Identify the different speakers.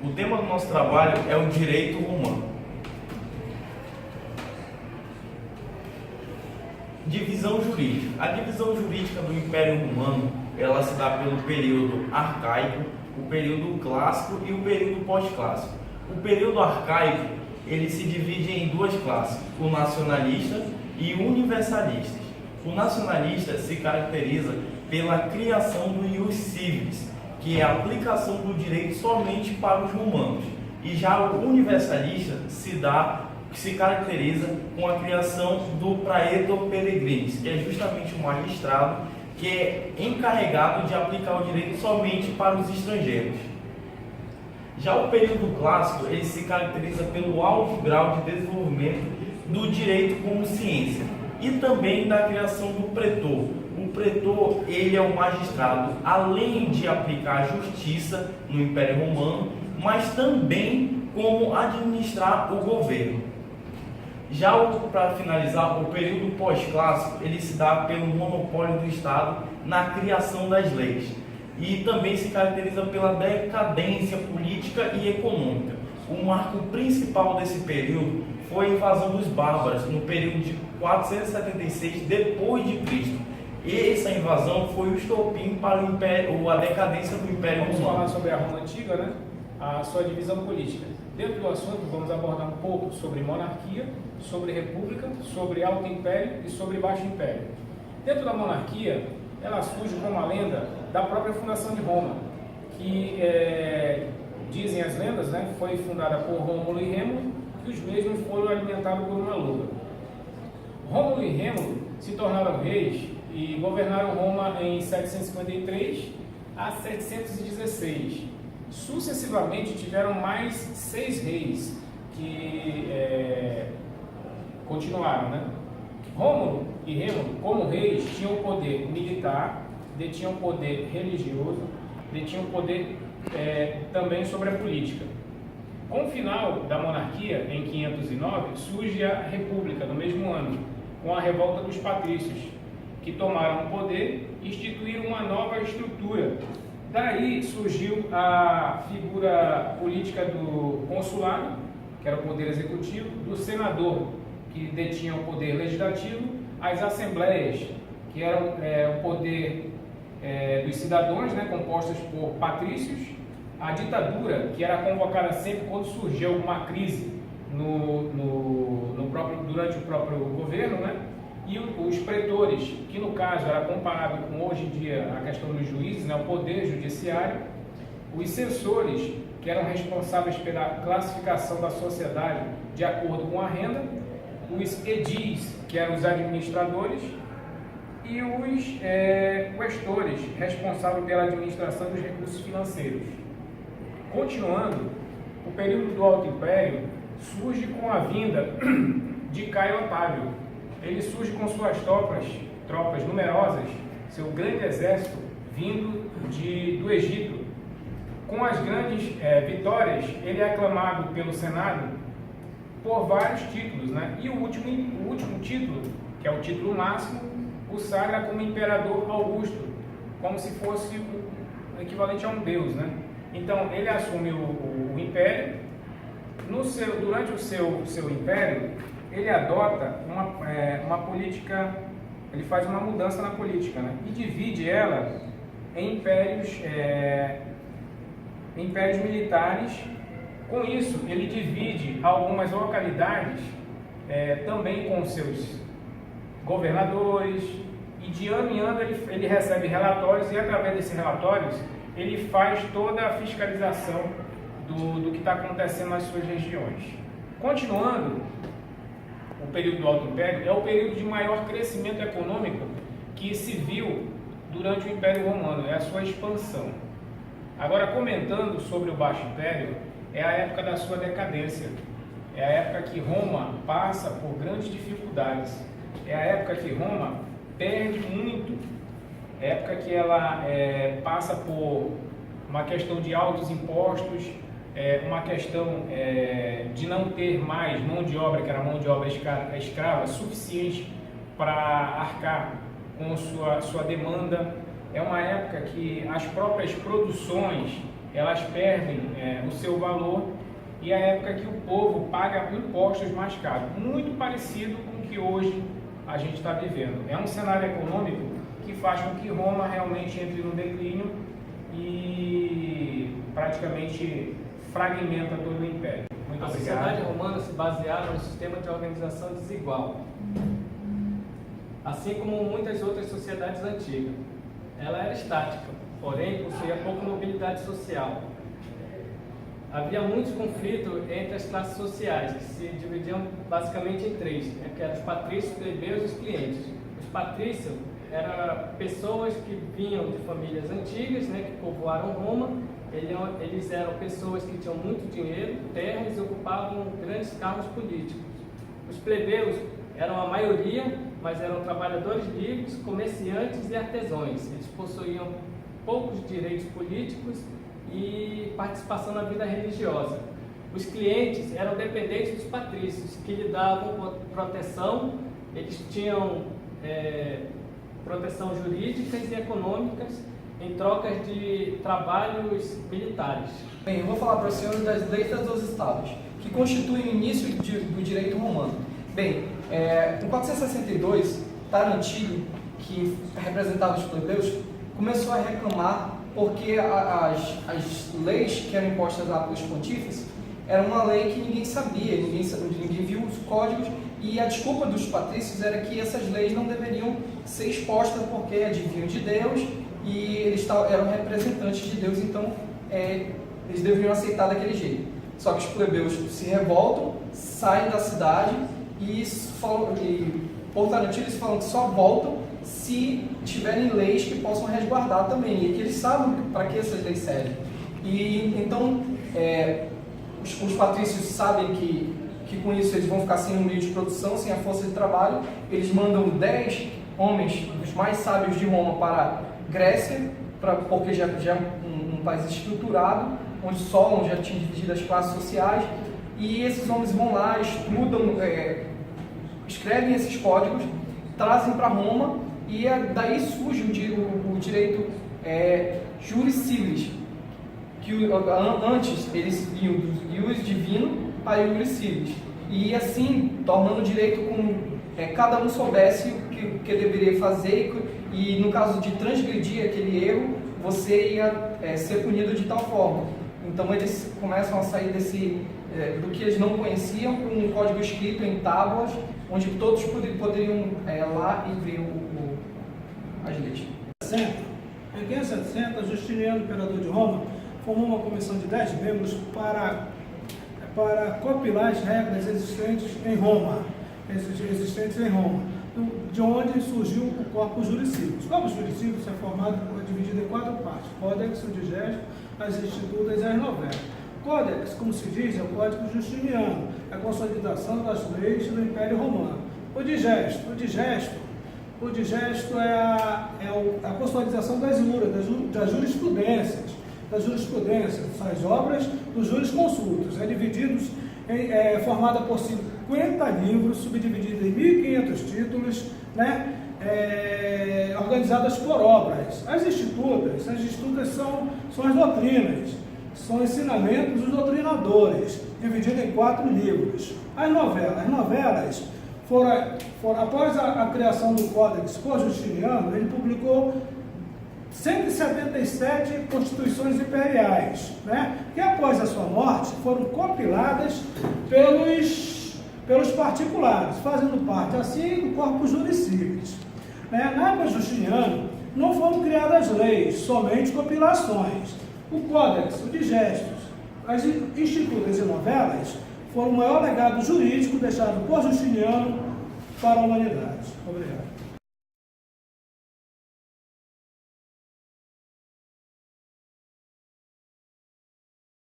Speaker 1: O tema do nosso trabalho é o direito romano. Divisão jurídica. A divisão jurídica do Império Romano, ela se dá pelo período arcaico, o período clássico e o período pós-clássico. O período arcaico, ele se divide em duas classes, o nacionalista e o universalista. O nacionalista se caracteriza pela criação do ius civis, que é a aplicação do direito somente para os romanos. E já o universalista se caracteriza com a criação do praetor peregrinis, que é justamente o magistrado que é encarregado de aplicar o direito somente para os estrangeiros. Já o período clássico, ele se caracteriza pelo alto grau de desenvolvimento do direito como ciência e também da criação do pretor. O pretor, ele é o magistrado, além de aplicar a justiça no Império Romano, mas também como administrar o governo. Já para finalizar, o período pós-clássico, ele se dá pelo monopólio do Estado na criação das leis e também se caracteriza pela decadência política e econômica. O marco principal desse período foi a invasão dos bárbaros no período de 476 depois de Cristo. E essa invasão foi o estopim para o império, a decadência do Império Romano.
Speaker 2: Vamos falar sobre a Roma Antiga, né? A sua divisão política. Dentro do assunto, vamos abordar um pouco sobre monarquia, sobre república, sobre alto império e sobre baixo império. Dentro da monarquia, ela surge como a lenda da própria fundação de Roma, que dizem as lendas, né, foi fundada por Rômulo e Rêmulo, e os mesmos foram alimentados por uma loba. Rômulo e Rêmulo se tornaram reis e governaram Roma em 753 a 716. Sucessivamente tiveram mais 6 reis que continuaram, né? Rômulo e Rêmulo, como reis, tinham poder militar, detinham poder religioso, detinham poder também sobre a política. Com o final da monarquia, em 509, surge a República, no mesmo ano, com a revolta dos patrícios, que tomaram o poder e instituíram uma nova estrutura. Daí surgiu a figura política do consulado, que era o poder executivo, do senador, que detinha o poder legislativo, as assembleias, que eram o poder dos cidadãos, né, compostas por patrícios, a ditadura, que era convocada sempre quando surgia alguma crise durante o próprio governo, né? E os pretores, que no caso era comparado com hoje em dia a questão dos juízes, né, o poder judiciário, os censores, que eram responsáveis pela classificação da sociedade de acordo com a renda, os edis, que eram os administradores, e os questores, responsáveis pela administração dos recursos financeiros. Continuando, o período do Alto Império surge com a vinda de Caio Otávio. Ele surge com suas tropas numerosas, seu grande exército vindo do Egito. Com as grandes vitórias, ele é aclamado pelo Senado por vários títulos, né? E o último título, que é o título máximo, o sagra como Imperador Augusto, como se fosse o equivalente a um deus, né? Então, ele assume o império. Durante o seu império, ele adota uma política, ele faz uma mudança na política, né? E divide ela em impérios militares. Com isso, ele divide algumas localidades também com seus governadores, e de ano em ano ele recebe relatórios, e através desses relatórios ele faz toda a fiscalização do que está acontecendo nas suas regiões. Continuando, o período do Alto Império é o período de maior crescimento econômico que se viu durante o Império Romano, é a sua expansão. Agora, comentando sobre o Baixo Império, é a época da sua decadência, é a época que Roma passa por grandes dificuldades, é a época que Roma perde muito, é a época que ela passa por uma questão de altos impostos, uma questão de não ter mais mão de obra, que era mão de obra escrava, suficiente para arcar com sua demanda. É uma época que as próprias produções elas perdem o seu valor, e a época que o povo paga impostos mais caros, muito parecido com o que hoje a gente está vivendo. É um cenário econômico que faz com que Roma realmente entre no declínio e praticamente fragmenta todo o império. Muito
Speaker 3: A
Speaker 2: obrigado.
Speaker 3: sociedade romana se baseava no sistema de organização desigual, assim como muitas outras sociedades antigas. Ela era estática, porém possuía pouca mobilidade social. Havia muitos conflitos entre as classes sociais, que se dividiam basicamente em três, que eram os patrícios, plebeus e os clientes. Os patrícios eram pessoas que vinham de famílias antigas, que povoaram Roma. Eles eram pessoas que tinham muito dinheiro, terras e ocupavam grandes cargos políticos. Os plebeus eram a maioria, mas eram trabalhadores livres, comerciantes e artesãos. Eles possuíam poucos direitos políticos e participação na vida religiosa. Os clientes eram dependentes dos patrícios, que lhe davam proteção. Eles tinham proteção jurídicas e econômicas em trocas de trabalhos militares.
Speaker 4: Bem, eu vou falar para os senhores das leis dos estados, que constituem o início do direito romano. Bem, em 462, Tarantino, que representava os plebeus, começou a reclamar porque as leis que eram impostas lá pelos pontífices era uma lei que ninguém sabia, ninguém viu os códigos, e a desculpa dos patrícios era que essas leis não deveriam ser expostas porque advinham de Deus e eles eram representantes de Deus, então eles deveriam aceitar daquele jeito. Só que os plebeus se revoltam, saem da cidade e por Tarantino eles falam que só voltam se tiverem leis que possam resguardar também, e que eles sabem para que essas leis servem. E então os patrícios sabem que com isso eles vão ficar sem um meio de produção, sem a força de trabalho. Eles mandam 10 homens, os mais sábios de Roma, para a Grécia, porque já é um país estruturado, onde já tinha dividido as classes sociais, e esses homens vão lá, estudam, escrevem esses códigos, trazem para Roma, e daí surge o direito juris civilis, que antes eles iam do ius divino para o ius civilis, e assim tornando o direito como cada um soubesse o que deveria fazer, e no caso de transgredir aquele erro, você ia ser punido de tal forma. Então eles começam a sair do que eles não conheciam para um código escrito em tábuas, onde todos poderiam lá e ver as leis.
Speaker 5: Em 560, Justiniano, imperador de Roma, formou uma comissão de 10 membros para compilar as regras existentes em Roma, de onde surgiu o Corpus Juris Civilis. O Corpus Juris Civilis é dividido em 4 partes: Códex, o Digesto, as Institutas e as Novelas. Códex, como se diz, é o Código Justiniano, é a consolidação das leis do Império Romano. O Digesto é a consolidação das jurisprudências, são as obras dos jurisconsultos, formada por 50 livros, subdividida em 1.500 títulos, organizadas por obras. As institutas são as doutrinas, são ensinamentos dos doutrinadores, divididas em 4 livros. As novelas foram após a criação do Códex por Justiniano, ele publicou 177 constituições imperiais, que após a sua morte foram compiladas pelos particulares, fazendo parte assim do Corpus Juris Civilis. Na época de Justiniano não foram criadas leis, somente compilações. O Códex, o Digestos, as Institutas e Novelas foram o maior legado jurídico deixado por Justiniano para a humanidade. Obrigado.